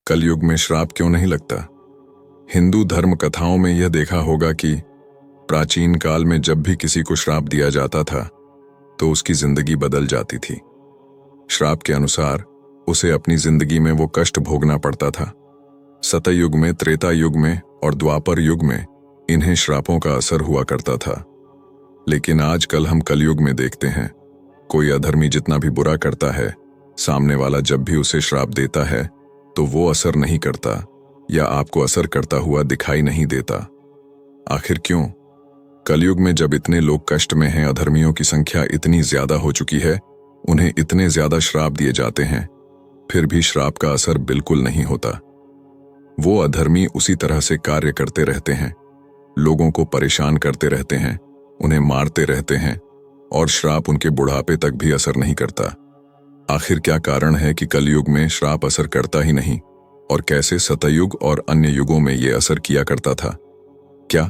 कलयुग में श्राप क्यों नहीं लगता? हिंदू धर्म कथाओं में यह देखा होगा कि प्राचीन काल में जब भी किसी को श्राप दिया जाता था तो उसकी जिंदगी बदल जाती थी। श्राप के अनुसार उसे अपनी जिंदगी में वो कष्ट भोगना पड़ता था। सतयुग में, त्रेता युग में और द्वापर युग में इन्हें श्रापों का असर हुआ करता था। लेकिन आजकल हम कलयुग में देखते हैं, कोई अधर्मी जितना भी बुरा करता है, सामने वाला जब भी उसे श्राप देता है तो वो असर नहीं करता या आपको असर करता हुआ दिखाई नहीं देता। आखिर क्यों? कलयुग में जब इतने लोग कष्ट में हैं, अधर्मियों की संख्या इतनी ज्यादा हो चुकी है, उन्हें इतने ज्यादा श्राप दिए जाते हैं, फिर भी श्राप का असर बिल्कुल नहीं होता। वो अधर्मी उसी तरह से कार्य करते रहते हैं, लोगों को परेशान करते रहते हैं, उन्हें मारते रहते हैं और श्राप उनके बुढ़ापे तक भी असर नहीं करता। आखिर क्या कारण है कि कलयुग में श्राप असर करता ही नहीं और कैसे सतयुग और अन्य युगों में ये असर किया करता था? क्या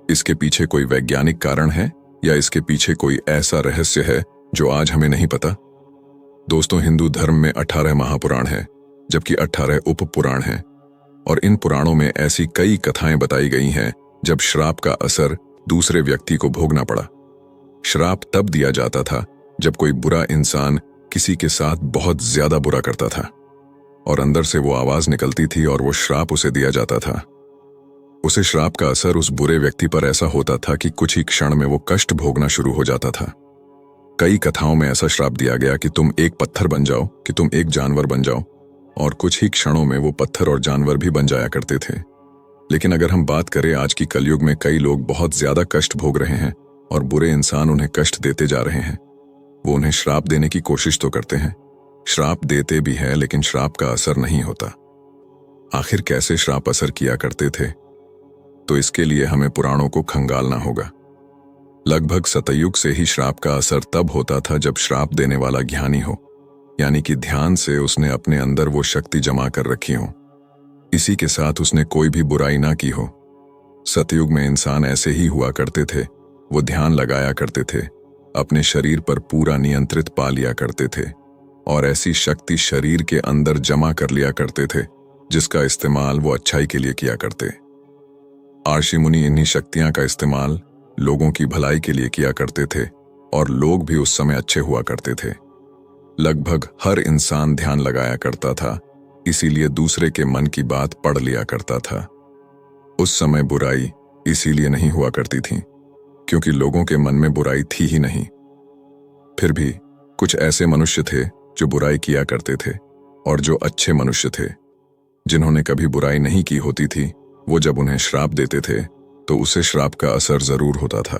इसके पीछे कोई वैज्ञानिक कारण है या इसके पीछे कोई ऐसा रहस्य है जो आज हमें नहीं पता? दोस्तों, हिंदू धर्म में 18 महापुराण हैं, जबकि 18 उप पुराण हैं और इन पुराणों में ऐसी कई कथाएं बताई गई हैं जब श्राप का असर दूसरे व्यक्ति को भोगना पड़ा। श्राप तब दिया जाता था जब कोई बुरा इंसान किसी के साथ बहुत ज्यादा बुरा करता था और अंदर से वो आवाज निकलती थी और वो श्राप उसे दिया जाता था। उसे श्राप का असर उस बुरे व्यक्ति पर ऐसा होता था कि कुछ ही क्षण में वो कष्ट भोगना शुरू हो जाता था। कई कथाओं में ऐसा श्राप दिया गया कि तुम एक पत्थर बन जाओ, कि तुम एक जानवर बन जाओ, और कुछ ही क्षणों में वो पत्थर और जानवर भी बन जाया करते थे। लेकिन अगर हम बात करें आज की कलयुग में, कई लोग बहुत ज्यादा कष्ट भोग रहे हैं और बुरे इंसान उन्हें कष्ट देते जा रहे हैं। वो उन्हें श्राप देने की कोशिश तो करते हैं, श्राप देते भी हैं, लेकिन श्राप का असर नहीं होता। आखिर कैसे श्राप असर किया करते थे? तो इसके लिए हमें पुराणों को खंगालना होगा। लगभग सतयुग से ही श्राप का असर तब होता था जब श्राप देने वाला ज्ञानी हो, यानी कि ध्यान से उसने अपने अंदर वो शक्ति जमा कर रखी हो, इसी के साथ उसने कोई भी बुराई ना की हो। सतयुग में इंसान ऐसे ही हुआ करते थे, वो ध्यान लगाया करते थे, अपने शरीर पर पूरा नियंत्रित पा लिया करते थे और ऐसी शक्ति शरीर के अंदर जमा कर लिया करते थे जिसका इस्तेमाल वो अच्छाई के लिए किया करते। ऋषि मुनि इन्हीं शक्तियां का इस्तेमाल लोगों की भलाई के लिए किया करते थे और लोग भी उस समय अच्छे हुआ करते थे। लगभग हर इंसान ध्यान लगाया करता था, इसीलिए दूसरे के मन की बात पढ़ लिया करता था। उस समय बुराई इसीलिए नहीं हुआ करती थी क्योंकि लोगों के मन में बुराई थी ही नहीं। फिर भी कुछ ऐसे मनुष्य थे जो बुराई किया करते थे और जो अच्छे मनुष्य थे जिन्होंने कभी बुराई नहीं की होती थी, वो जब उन्हें श्राप देते थे तो उसे श्राप का असर जरूर होता था।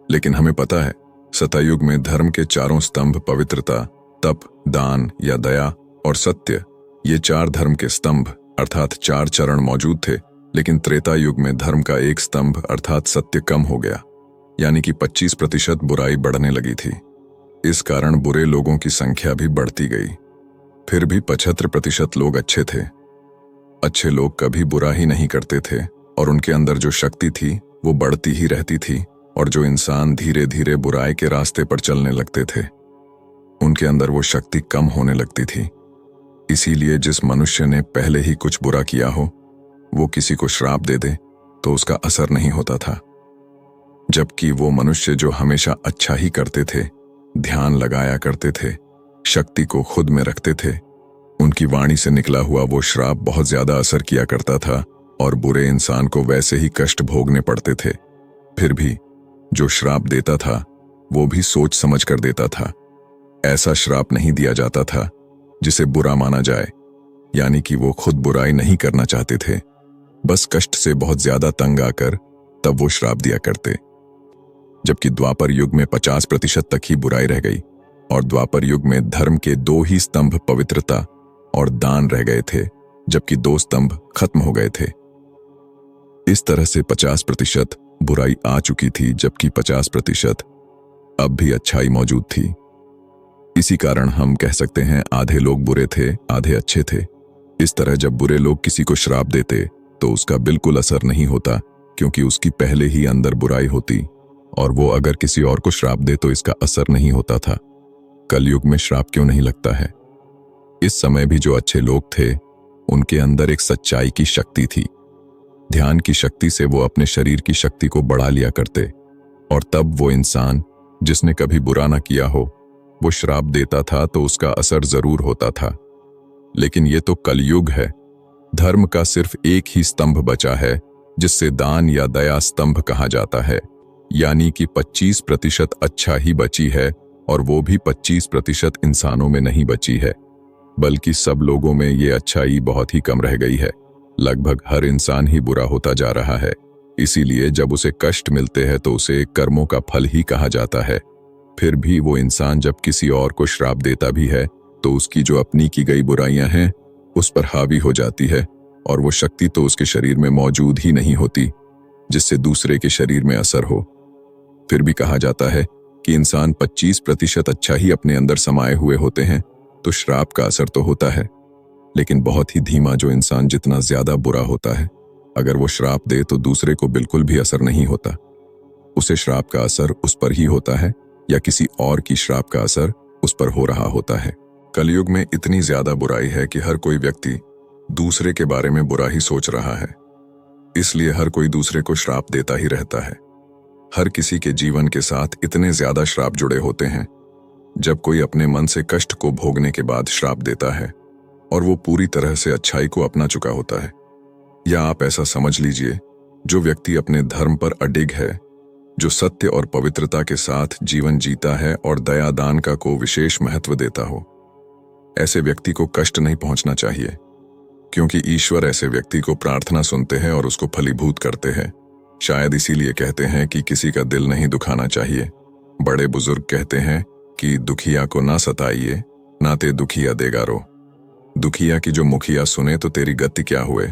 लेकिन हमें पता है, सतयुग में धर्म के चारों स्तंभ पवित्रता, तप, दान या दया और सत्य, ये 4 धर्म के स्तंभ अर्थात 4 चरण मौजूद थे। लेकिन त्रेता युग में धर्म का एक स्तंभ अर्थात सत्य कम हो गया, यानी कि 25% बुराई बढ़ने लगी थी। इस कारण बुरे लोगों की संख्या भी बढ़ती गई। फिर भी 75% लोग अच्छे थे। अच्छे लोग कभी बुरा ही नहीं करते थे और उनके अंदर जो शक्ति थी वो बढ़ती ही रहती थी और जो इंसान धीरे धीरे बुराई के रास्ते पर चलने लगते थे उनके अंदर वो शक्ति कम होने लगती थी। इसीलिए जिस मनुष्य ने पहले ही कुछ बुरा किया हो, वो किसी को श्राप दे दे तो उसका असर नहीं होता था, जबकि वो मनुष्य जो हमेशा अच्छा ही करते थे, ध्यान लगाया करते थे, शक्ति को खुद में रखते थे, उनकी वाणी से निकला हुआ वो श्राप बहुत ज्यादा असर किया करता था और बुरे इंसान को वैसे ही कष्ट भोगने पड़ते थे। फिर भी जो श्राप देता था वो भी सोच समझ कर देता था। ऐसा श्राप नहीं दिया जाता था जिसे बुरा माना जाए, यानी कि वो खुद बुराई नहीं करना चाहते थे, बस कष्ट से बहुत ज्यादा तंग आकर तब वो श्राप दिया करते। जबकि द्वापर युग में 50% तक ही बुराई रह गई और द्वापर युग में धर्म के 2 ही स्तंभ पवित्रता और दान रह गए थे, जबकि 2 स्तंभ खत्म हो गए थे। इस तरह से 50% बुराई आ चुकी थी, जबकि 50% अब भी अच्छाई मौजूद थी। इसी कारण हम कह सकते हैं आधे लोग बुरे थे, आधे अच्छे थे। इस तरह जब बुरे लोग किसी को श्राप देते तो उसका बिल्कुल असर नहीं होता क्योंकि उसकी पहले ही अंदर बुराई होती, और वो अगर किसी और को श्राप दे तो इसका असर नहीं होता था। कलयुग में श्राप क्यों नहीं लगता है? इस समय भी जो अच्छे लोग थे उनके अंदर एक सच्चाई की शक्ति थी। ध्यान की शक्ति से वो अपने शरीर की शक्ति को बढ़ा लिया करते, और तब वो इंसान जिसने कभी बुरा ना किया हो, वो श्राप देता था तो उसका असर जरूर होता था। लेकिन ये तो कलयुग है। धर्म का सिर्फ एक ही स्तंभ बचा है, जिससे दान या दया स्तंभ कहा जाता है। यानी कि 25% अच्छा ही बची है, और वो भी 25% इंसानों में नहीं बची है, बल्कि सब लोगों में ये अच्छाई बहुत ही कम रह गई है। लगभग हर इंसान ही बुरा होता जा रहा है। इसीलिए जब उसे कष्ट मिलते हैं तो उसे कर्मों का फल ही कहा जाता है। फिर भी वो इंसान जब किसी और को श्राप देता भी है तो उसकी जो अपनी की गई बुराइयां हैं उस पर हावी हो जाती है, और वो शक्ति तो उसके शरीर में मौजूद ही नहीं होती जिससे दूसरे के शरीर में असर हो। फिर भी कहा जाता है कि इंसान 25% अच्छा ही अपने अंदर समाये हुए होते हैं, तो श्राप का असर तो होता है, लेकिन बहुत ही धीमा। जो इंसान जितना ज्यादा बुरा होता है, अगर वो श्राप दे तो दूसरे को बिल्कुल भी असर नहीं होता। उसे श्राप का असर उस पर ही होता है, या किसी और की श्राप का असर उस पर हो रहा होता है। कलयुग में इतनी ज्यादा बुराई है कि हर कोई व्यक्ति दूसरे के बारे में बुरा ही सोच रहा है। इसलिए हर कोई दूसरे को श्राप देता ही रहता है। हर किसी के जीवन के साथ इतने ज्यादा श्राप जुड़े होते हैं। जब कोई अपने मन से कष्ट को भोगने के बाद श्राप देता है और वो पूरी तरह से अच्छाई को अपना चुका होता है, या आप ऐसा समझ लीजिए, जो व्यक्ति अपने धर्म पर अडिग है, जो सत्य और पवित्रता के साथ जीवन जीता है और दया दान का को विशेष महत्व देता हो, ऐसे व्यक्ति को कष्ट नहीं पहुंचना चाहिए, क्योंकि ईश्वर ऐसे व्यक्ति को प्रार्थना सुनते हैं और उसको फलीभूत करते हैं। शायद इसीलिए कहते हैं कि किसी का दिल नहीं दुखाना चाहिए। बड़े बुजुर्ग कहते हैं कि दुखिया को ना सताइए, ना ते दुखिया देगा रो। दुखिया की जो मुखिया सुने तो तेरी गति क्या हुए।